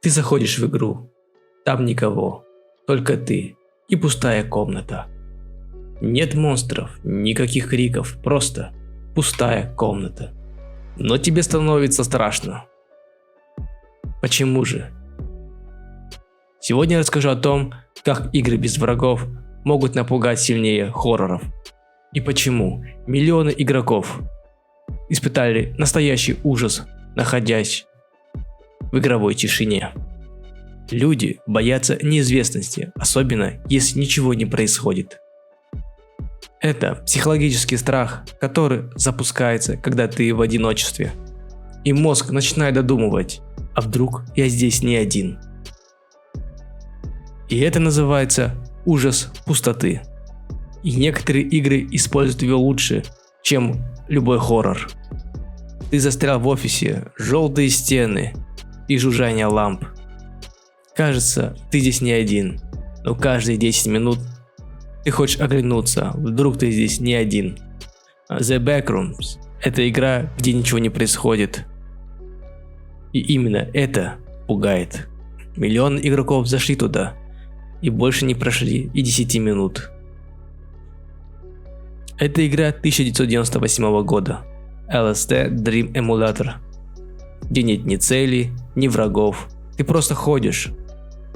Ты заходишь в игру. Там никого. Только ты и пустая комната. Нет монстров, никаких криков, просто пустая комната. Но тебе становится страшно. Почему же? Сегодня я расскажу о том, как игры без врагов могут напугать сильнее хорроров. И почему миллионы игроков испытали настоящий ужас, находясь в игровой тишине. Люди боятся неизвестности, особенно если ничего не происходит. Это психологический страх, который запускается, когда ты в одиночестве. И мозг начинает додумывать, а вдруг я здесь не один. И это называется ужас пустоты. И некоторые игры используют его лучше, чем любой хоррор. Ты застрял в офисе, желтые стены и жужжание ламп. Кажется, ты здесь не один, но каждые 10 минут ты хочешь оглянуться, вдруг ты здесь не один. The Backrooms – это игра, где ничего не происходит. И именно это пугает. Миллионы игроков зашли туда и больше не прошли и 10 минут. Это игра 1998 года. LSD Dream Emulator, где нет ни цели, ни врагов. Ты просто ходишь.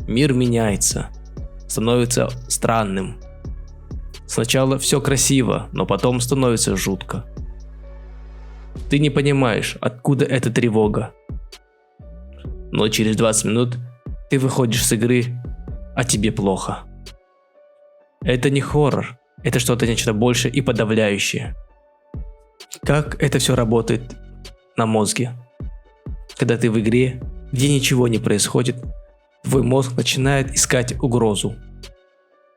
Мир меняется, становится странным. Сначала все красиво, но потом становится жутко. Ты не понимаешь, откуда эта тревога. Но через 20 минут ты выходишь с игры, а тебе плохо. Это не хоррор, это что-то нечто большее и подавляющее. Как это все работает на мозге? Когда ты в игре, где ничего не происходит, твой мозг начинает искать угрозу.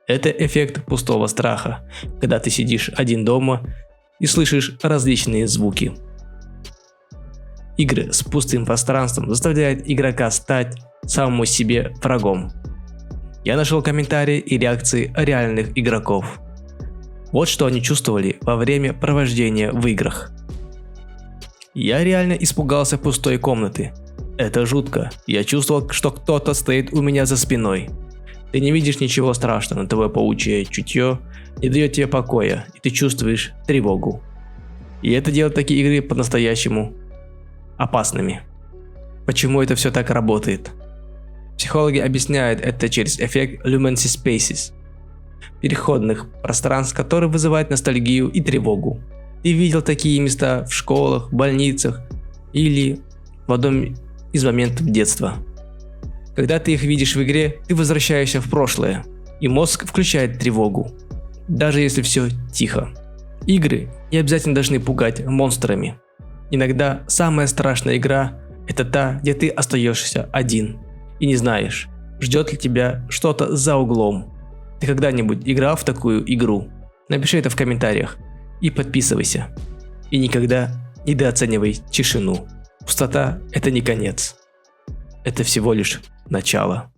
Это эффект пустого страха, когда ты сидишь один дома и слышишь различные звуки. Игры с пустым пространством заставляют игрока стать самому себе врагом. Я нашел комментарии и реакции реальных игроков. Вот что они чувствовали во время провождения в играх. Я реально испугался пустой комнаты. Это жутко. Я чувствовал, что кто-то стоит у меня за спиной. Ты не видишь ничего страшного, но твое паучье чутье не дает тебе покоя, и ты чувствуешь тревогу. И это делает такие игры по-настоящему опасными. Почему это все так работает? Психологи объясняют это через эффект Lumency Spaces, переходных пространств, которые вызывают ностальгию и тревогу. Ты видел такие места в школах, больницах или в одном из моментов детства. Когда ты их видишь в игре, ты возвращаешься в прошлое, и мозг включает тревогу, даже если все тихо. Игры не обязательно должны пугать монстрами. Иногда самая страшная игра – это та, где ты остаешься один и не знаешь, ждет ли тебя что-то за углом. Ты когда-нибудь играл в такую игру? Напиши это в комментариях и подписывайся. И никогда не недооценивай тишину. Пустота – это не конец. Это всего лишь начало.